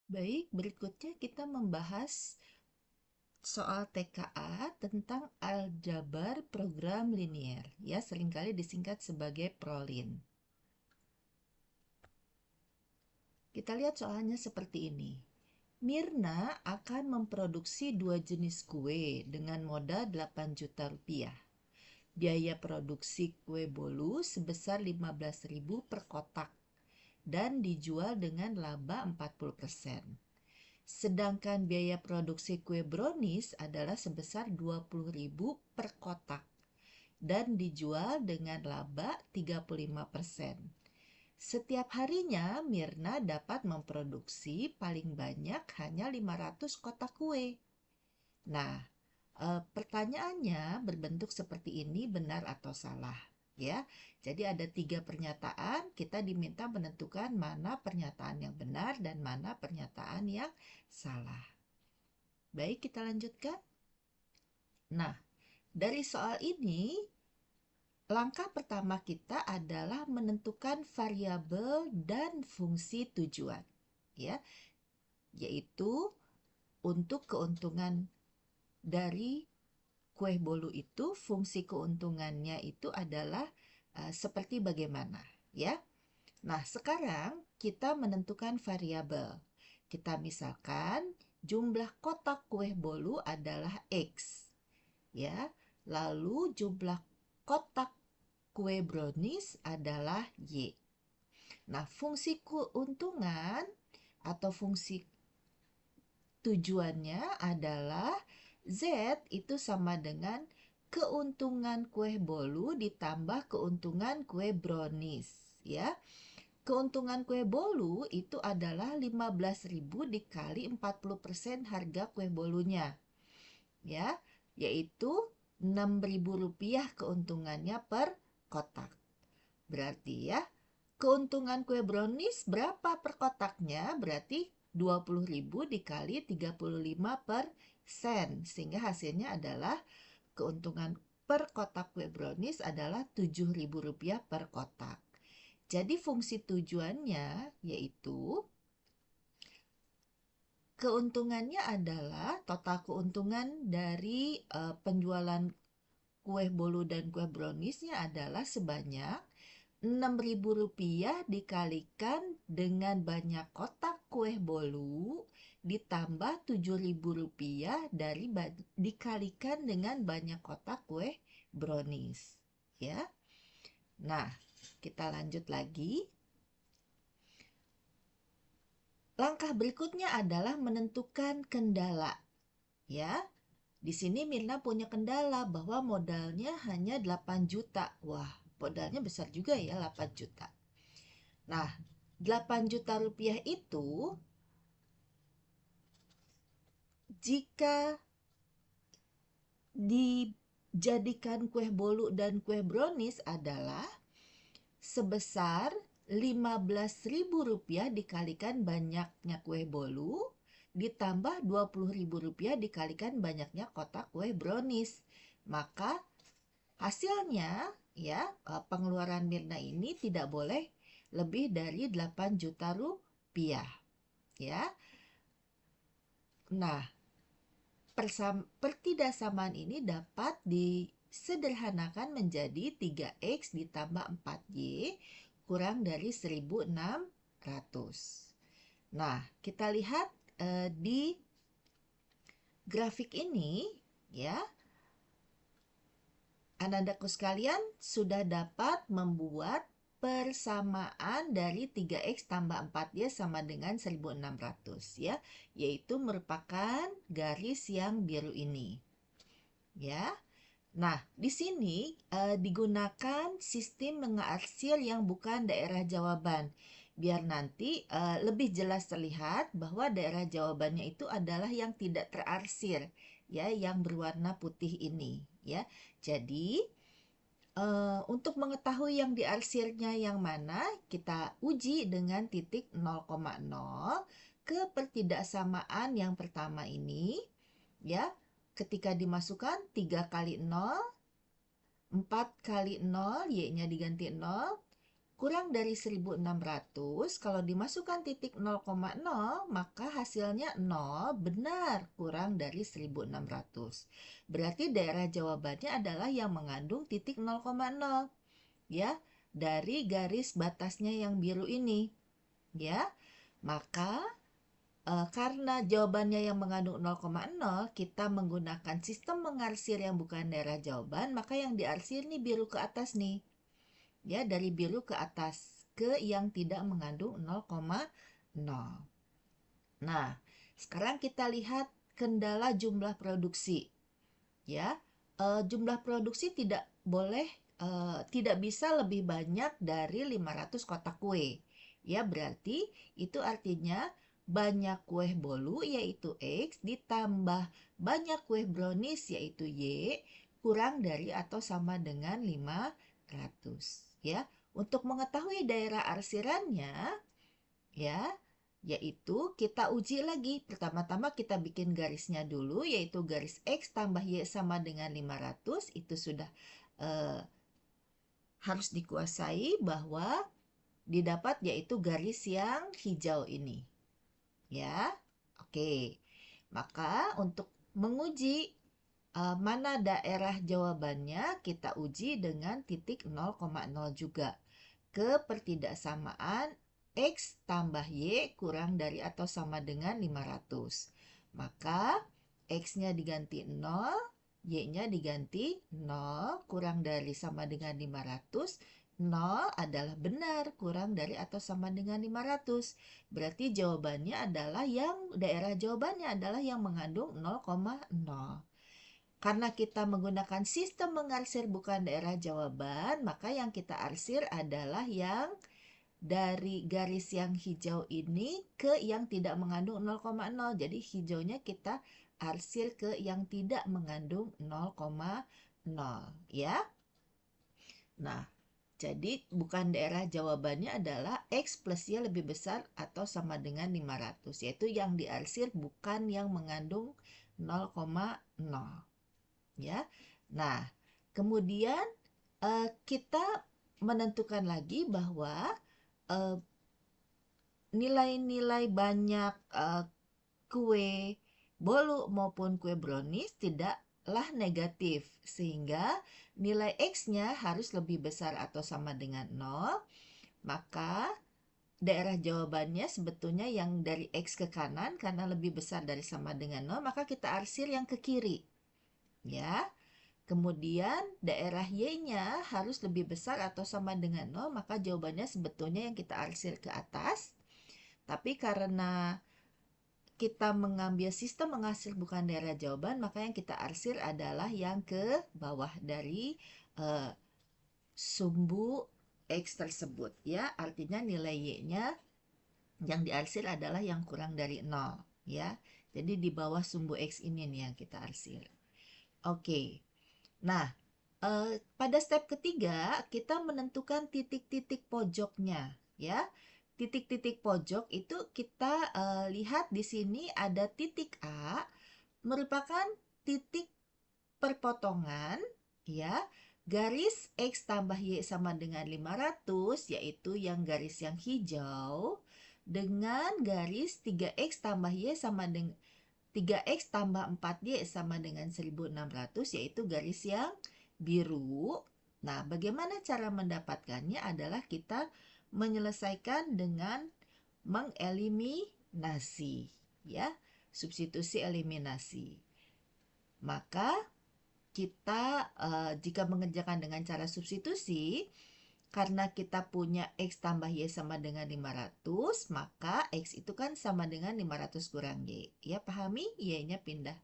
Baik, berikutnya kita membahas soal TKA tentang aljabar program linier, ya seringkali disingkat sebagai PROLIN. Kita lihat soalnya seperti ini. Mirna akan memproduksi 2 jenis kue dengan modal 8 juta rupiah. Biaya produksi kue bolu sebesar 15.000 per kotak dan dijual dengan laba 40%. Sedangkan biaya produksi kue brownies adalah sebesar 20.000 per kotak dan dijual dengan laba 35%. Setiap harinya Mirna dapat memproduksi paling banyak hanya 500 kotak kue. Nah, pertanyaannya berbentuk seperti ini, benar atau salah? Ya, jadi ada 3 pernyataan. Kita diminta menentukan mana pernyataan yang benar dan mana pernyataan yang salah. Baik, kita lanjutkan. Nah, dari soal ini, langkah pertama kita adalah menentukan variabel dan fungsi tujuan, ya, yaitu untuk keuntungan dari kue bolu itu, fungsi keuntungannya itu adalah seperti bagaimana, ya. Nah, sekarang kita menentukan variabel. Kita misalkan jumlah kotak kue bolu adalah X, ya. Lalu jumlah kotak kue brownies adalah Y. Nah, fungsi keuntungan atau fungsi tujuannya adalah Z itu sama dengan keuntungan kue bolu ditambah keuntungan kue brownies, ya. Keuntungan kue bolu itu adalah 15.000 dikali 40% harga kue bolunya, ya, yaitu 6.000 rupiah keuntungannya per kotak. Berarti ya, keuntungan kue brownies berapa per kotaknya? Berarti 20.000 dikali 35%, sehingga hasilnya adalah keuntungan per kotak kue brownies adalah 7.000 rupiah per kotak. Jadi fungsi tujuannya yaitu keuntungannya adalah total keuntungan dari penjualan kue bolu dan kue browniesnya adalah sebanyak 6.000 rupiah dikalikan dengan banyak kotak kue bolu ditambah 7.000 rupiah dikalikan dengan banyak kotak kue brownies, ya. Nah, kita lanjut lagi. Langkah berikutnya adalah menentukan kendala, ya. Di sini Mirna punya kendala bahwa modalnya hanya 8 juta. Wah, modalnya besar juga ya, 8 juta. Nah, 8 juta rupiah itu jika dijadikan kue bolu dan kue brownies adalah sebesar 15.000 rupiah dikalikan banyaknya kue bolu ditambah 20.000 rupiah dikalikan banyaknya kotak kue brownies. Maka hasilnya, ya, pengeluaran Mirna ini tidak boleh lebih dari 8 juta rupiah, ya. Nah, pertidaksamaan ini dapat disederhanakan menjadi 3X ditambah 4Y kurang dari 1.600. Nah, kita lihat di grafik ini, ya, anak-anakku sekalian sudah dapat membuat persamaan dari 3X tambah 4Y sama dengan 1.600, ya, yaitu merupakan garis yang biru ini, ya. Nah, di sini digunakan sistem mengarsir yang bukan daerah jawaban, biar nanti lebih jelas terlihat bahwa daerah jawabannya itu adalah yang tidak terarsir, ya, yang berwarna putih ini, ya. Jadi untuk mengetahui yang diarsirnya yang mana, kita uji dengan titik 0,0 ke pertidaksamaan yang pertama ini, ya. Ketika dimasukkan 3 kali 0, 4 kali 0, Y-nya diganti 0, kurang dari 1600, kalau dimasukkan titik 0,0, maka hasilnya 0, benar, kurang dari 1600. Berarti daerah jawabannya adalah yang mengandung titik 0,0, ya, dari garis batasnya yang biru ini, ya. Maka karena jawabannya yang mengandung 0,0, kita menggunakan sistem mengarsir yang bukan daerah jawaban, maka yang diarsir nih biru ke atas nih. Ya, dari biru ke atas ke yang tidak mengandung 0,0. Nah, sekarang kita lihat kendala jumlah produksi. Ya, jumlah produksi tidak boleh tidak bisa lebih banyak dari 500 kotak kue. Ya, berarti itu artinya banyak kue bolu yaitu X ditambah banyak kue brownies yaitu Y kurang dari atau sama dengan 500. Ya, untuk mengetahui daerah arsirannya, ya, yaitu kita uji lagi. Pertama-tama kita bikin garisnya dulu, yaitu garis X tambah Y sama dengan 500. Itu sudah eh, harus dikuasai bahwa didapat yaitu garis yang hijau ini. Ya, oke. Maka untuk menguji mana daerah jawabannya, kita uji dengan titik 0,0 juga. Kepertidaksamaan X tambah Y kurang dari atau sama dengan 500. Maka X-nya diganti 0, Y-nya diganti 0, kurang dari sama dengan 500. 0 adalah benar, kurang dari atau sama dengan 500. Berarti jawabannya adalah daerah jawabannya adalah yang mengandung 0,0. Karena kita menggunakan sistem mengarsir bukan daerah jawaban, maka yang kita arsir adalah yang dari garis yang hijau ini ke yang tidak mengandung 0,0. Jadi hijaunya kita arsir ke yang tidak mengandung 0,0, ya. Nah, jadi bukan daerah jawabannya adalah X plus Y lebih besar atau sama dengan 500, yaitu yang diarsir bukan yang mengandung 0,0. Ya. Nah, kemudian kita menentukan lagi bahwa nilai-nilai banyak kue bolu maupun kue brownies tidaklah negatif, sehingga nilai X-nya harus lebih besar atau sama dengan 0, maka daerah jawabannya sebetulnya yang dari X ke kanan karena lebih besar dari sama dengan 0, maka kita arsir yang ke kiri. Ya. Kemudian daerah Y-nya harus lebih besar atau sama dengan 0, maka jawabannya sebetulnya yang kita arsir ke atas. Tapi karena kita mengambil sistem mengarsir bukan daerah jawaban, maka yang kita arsir adalah yang ke bawah dari sumbu X tersebut. Ya, artinya nilai Y-nya yang diarsir adalah yang kurang dari 0. Ya, jadi di bawah sumbu X ini nih yang kita arsir. Oke. Nah, pada step ketiga kita menentukan titik-titik pojoknya, ya. Titik-titik pojok itu kita lihat di sini ada titik A merupakan titik perpotongan, ya. Garis X tambah Y sama dengan 500, yaitu yang garis yang hijau, dengan garis 3X tambah Y sama dengan 3X tambah 4Y sama dengan 1600, yaitu garis yang biru. Nah, bagaimana cara mendapatkannya adalah kita menyelesaikan dengan mengeliminasi, ya, substitusi eliminasi. Maka kita jika mengerjakan dengan cara substitusi, karena kita punya X tambah Y sama dengan 500, maka X itu kan sama dengan 500 kurang Y. Ya, pahami? Y-nya pindah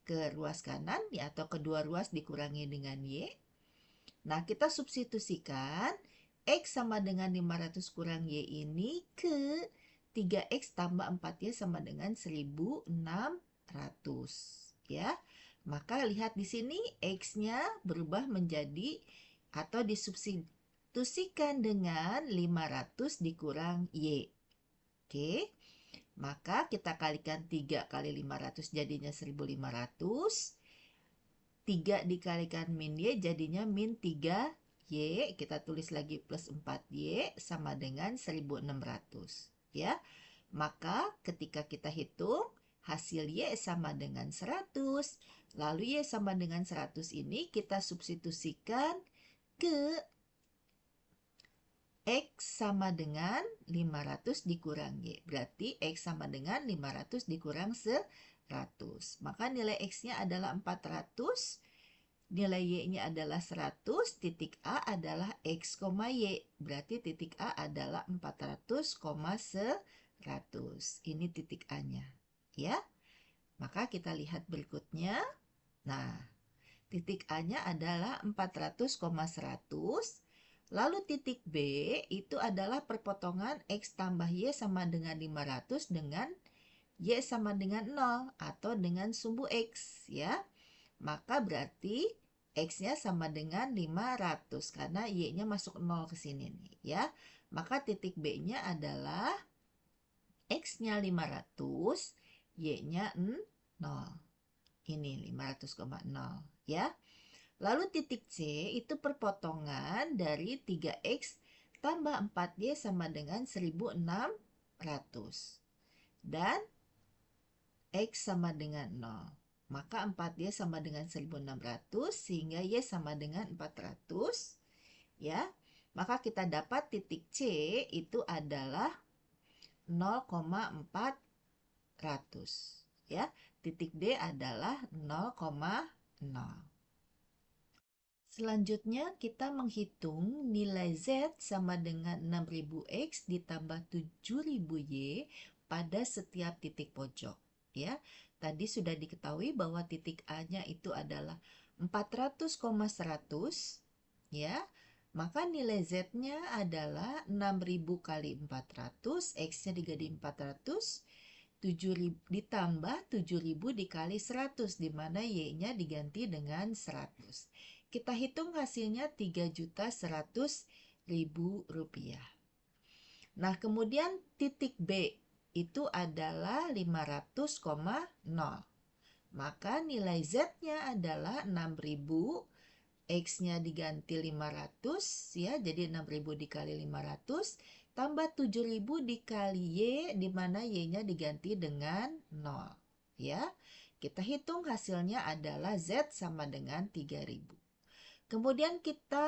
ke ruas kanan, ya, atau kedua ruas dikurangi dengan Y. Nah, kita substitusikan X sama dengan 500 kurang Y ini ke 3X tambah 4Y sama dengan 1600. Ya, maka lihat di sini X-nya berubah menjadi atau disubstitusikan dengan 500 dikurang Y. Oke, maka kita kalikan 3 kali 500 jadinya 1500. 3 dikalikan min Y jadinya min 3Y. Y, kita tulis lagi plus 4Y sama dengan 1600, ya. Maka ketika kita hitung, hasil Y sama dengan 100. Lalu Y sama dengan 100 ini kita substitusikan ke X sama dengan 500 dikurang Y. Berarti X sama dengan 500 dikurang 100. Maka nilai X-nya adalah 400. Nilai Y-nya adalah 100, titik A adalah X, Y. Berarti titik A adalah 400, 100. Ini titik A-nya. Ya, maka kita lihat berikutnya. Nah, titik A-nya adalah 400, 100. Lalu titik B itu adalah perpotongan X tambah Y sama dengan 500 dengan Y sama dengan 0 atau dengan sumbu X, ya. Maka berarti X-nya sama dengan 500 karena Y-nya masuk 0 ke sini nih, ya. Maka titik B-nya adalah X-nya 500, Y-nya 0. Ini 500,0, ya. Lalu titik C itu perpotongan dari 3X tambah 4Y sama dengan 1600. Dan X sama dengan 0. Maka 4Y sama dengan 1600 sehingga Y sama dengan 400. Ya, maka kita dapat titik C itu adalah 0,400. Ya, titik D adalah 0,0. Selanjutnya kita menghitung nilai Z sama dengan 6000X ditambah 7000Y pada setiap titik pojok. Ya, tadi sudah diketahui bahwa titik A-nya itu adalah 400,100, ya. Maka nilai Z-nya adalah 6000 kali 400, X-nya dikali 400, 7000 ditambah 7000 dikali 100, di mana Y-nya diganti dengan 100. Kita hitung hasilnya Rp3.100.000. Nah, kemudian titik B itu adalah 500,0. Maka nilai Z-nya adalah 6000, X-nya diganti 500, ya, jadi 6000 dikali 500, tambah 7000 dikali Y, di mana Y-nya diganti dengan 0. Ya, kita hitung hasilnya adalah Z sama dengan 3000. Kemudian kita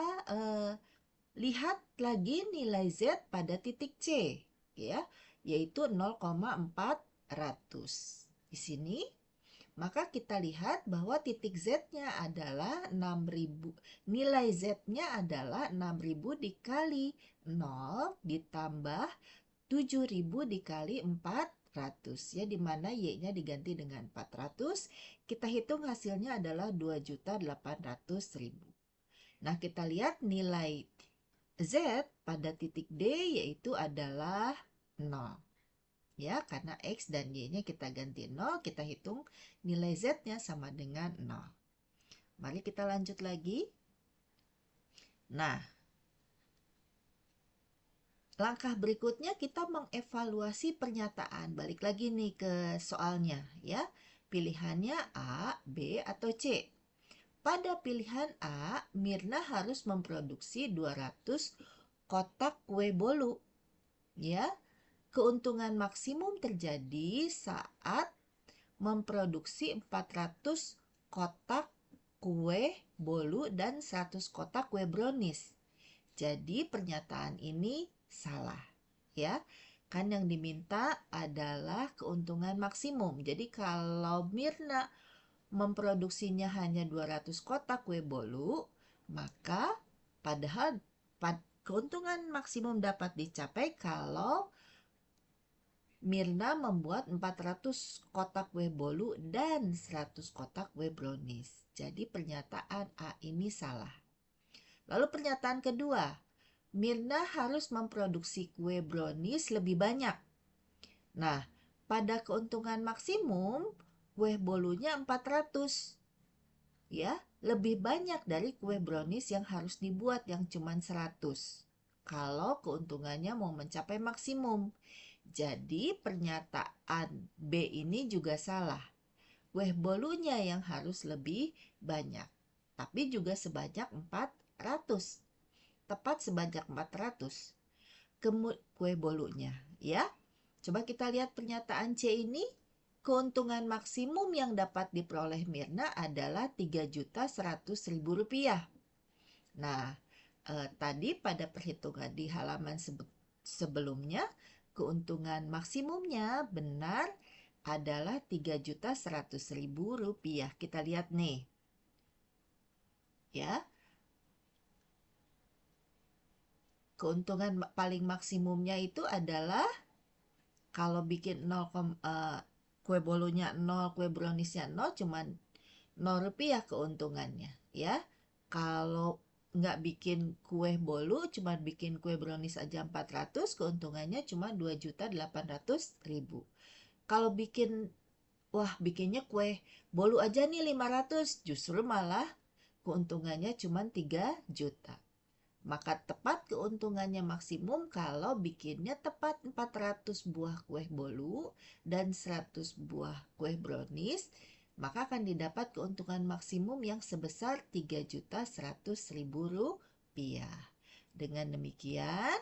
lihat lagi nilai Z pada titik C, ya, yaitu 0,400. Di sini, maka kita lihat bahwa titik Z-nya adalah 6000. Nilai Z-nya adalah 6000 dikali 0 ditambah 7000 dikali 400, ya, di mana Y-nya diganti dengan 400. Kita hitung hasilnya adalah 2.800.000. Nah, kita lihat nilai Z pada titik D yaitu adalah 0. Ya, karena X dan Y-nya kita ganti 0, kita hitung nilai Z-nya sama dengan 0. Mari kita lanjut lagi. Nah, langkah berikutnya kita mengevaluasi pernyataan. Balik lagi nih ke soalnya, ya. Pilihannya A, B, atau C. Pada pilihan A, Mirna harus memproduksi 200 kotak kue bolu. Ya, keuntungan maksimum terjadi saat memproduksi 400 kotak kue bolu dan 100 kotak kue brownies. Jadi pernyataan ini salah, ya. Kan yang diminta adalah keuntungan maksimum. Jadi kalau Mirna memproduksinya hanya 200 kotak kue bolu, maka padahal keuntungan maksimum dapat dicapai kalau Mirna membuat 400 kotak kue bolu dan 100 kotak kue brownies. Jadi pernyataan A ini salah. Lalu pernyataan kedua, Mirna harus memproduksi kue brownies lebih banyak. Nah, pada keuntungan maksimum, kue bolunya 400. Ya, lebih banyak dari kue brownies yang harus dibuat yang cuma 100. Kalau keuntungannya mau mencapai maksimum. Jadi pernyataan B ini juga salah. Kue bolunya yang harus lebih banyak, tapi juga sebanyak 400. tepat sebanyak 400 kue bolunya, ya. Coba kita lihat pernyataan C ini. Keuntungan maksimum yang dapat diperoleh Mirna adalah Rp3.100.000. Nah, tadi pada perhitungan di halaman sebelumnya, keuntungan maksimumnya benar adalah Rp3.100.000. Kita lihat nih. Ya. Keuntungan paling maksimumnya itu adalah kalau bikin 0, kue bolunya 0, kue browniesnya 0, cuman Rp0 keuntungannya, ya. Kalau nggak bikin kue bolu, cuma bikin kue brownies aja 400, keuntungannya cuma 2.800.000. Kalau bikinnya kue bolu aja nih 500, justru malah keuntungannya cuma 3 juta. Maka tepat keuntungannya maksimum kalau bikinnya tepat 400 buah kue bolu dan 100 buah kue brownies, maka akan didapat keuntungan maksimum yang sebesar Rp3.100.000. Dengan demikian,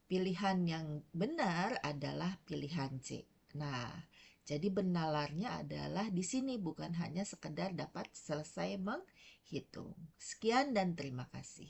pilihan yang benar adalah pilihan C. Nah, jadi benalarnya adalah di sini, bukan hanya sekedar dapat selesai menghitung. Sekian dan terima kasih.